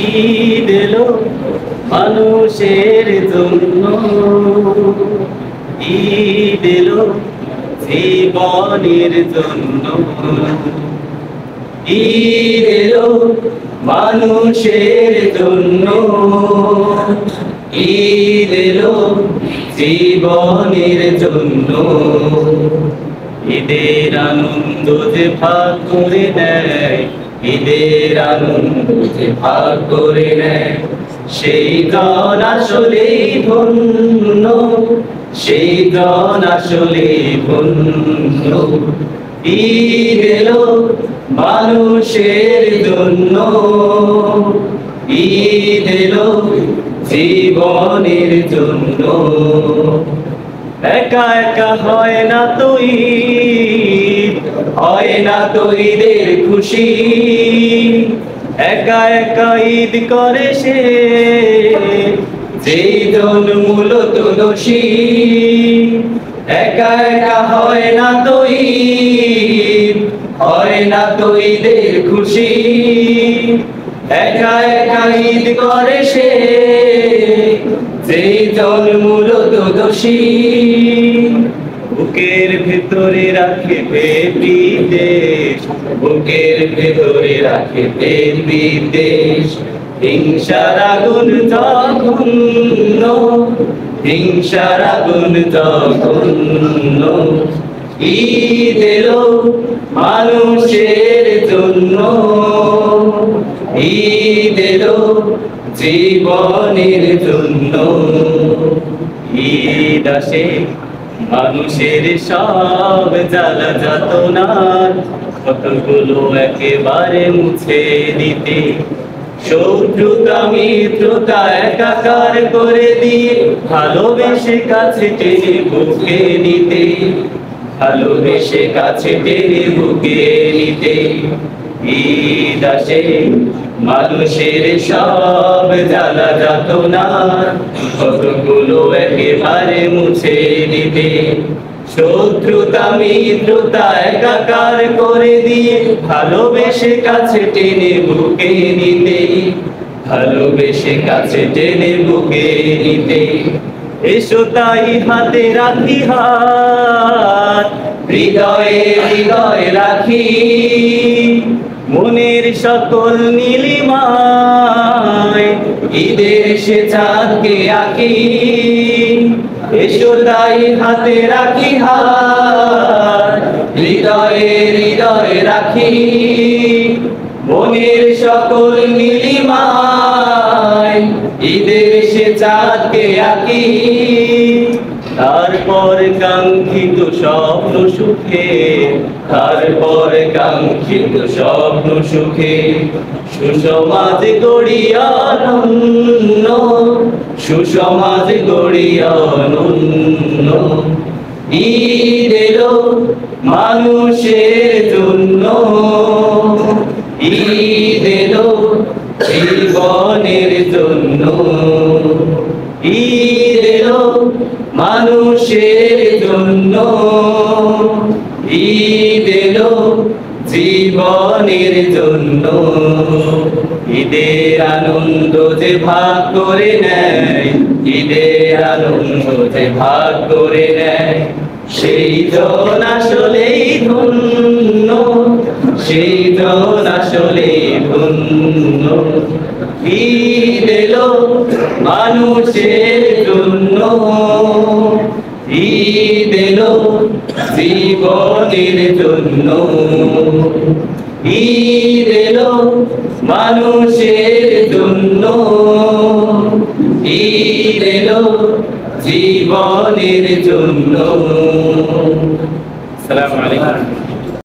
ঈদ এলো মানুষের জন্য, ঈদ এলো জীবনের জন্য, ঈদ এলো মানুষের জন্য, ঈদ এলো জীবনের জন্য। ঈদের আনন্দ যে ভাগ করে নেয়, ঈদের আনন্দ যে ভাগ করে নেয়, সেই জন আসলেই ধন্য, সেই জন আসলেই ধন্য। ঈদ এলো মানুষের জন্য, ঈদ এলো জীবনের জন্য। একা একা হয় না তো ঈদ, হয় না তো ঈদের খুশি, একা একা ঈদ করে সে যেই জন মূলত দোষী। একা একা হয় না তো ঈদ, হয় না তো ঈদের খুশি, একা একা ঈদ করে সে যেই জন মূলত দোষী। বুকের ভেতরে রাখে বিদ্বেষ, বুকের ভেতরে রাখে বিদ্বেষ, হিংসার আগুন জঘন্য, হিংসার আগুন জঘন্য। ঈদ এলো মানুষের জন্য, ঈদ এলো জীবনের জন্য। ঈদ আসে মানুষের সব জ্বালা যাতনার কতগুলো একেবারে মুছে দিতে, শত্রুতা মিত্রতা একাকার করে দিয়ে ভালোবেসে কাছে টেনে বুকে নিতে, ভালোবেসে কাছে টেনে বুকে নিতে। ঈদ আসে মানুষের সব জ্বালা যাতনার কতগুলো একেবারে মুছে দিতে, শত্রুতা মিত্রতা একাকার করে দিয়ে ভালোবেসে কাছে টেনে বুকে নিতে, ভালোবেসে কাছে টেনে বুকে নিতে। এসো তাই হাতে রাখি হাত, হৃদয়ে হৃদয়ে রাখি, মনের সকল নীলিমায় ঈদের সে চাঁদকে আঁকি। এসো তাই হাতে রাখি হাত, হৃদয়ে হৃদয়ে রাখি, মনের সকল নীলিমায় ঈদের সে চাঁদকে আঁকি। তারপর কাঙ্ক্ষিত স্বপ্ন সুখে, তারপর কাঙ্ক্ষিত স্বপ্ন সুখে, সুসমাজ গড়িয়া অনন্য, সুসমাজ গড়িয়া অনন্য। ঈদ এলো মানুষের জন্য, ঈদ এলো জীবনের জন্য, ঈদ এলো মানুষের জন্য, ঈদ এলো জীবনের জন্য। ঈদের আনন্দ যে ভাগ করে নেয়, ঈদের আনন্দ যে ভাগ করে নেয়, সেই জন আসলেই ধন্য, সেই জন আসলেই ধন্য। ঈদ এলো মানুষের জন্য, ঈদ এলো জীবনের জন্য, ঈদ এলো মানুষের জন্য, ঈদ এলো জীবনের জন্য। আসসালামু আলাইকুম।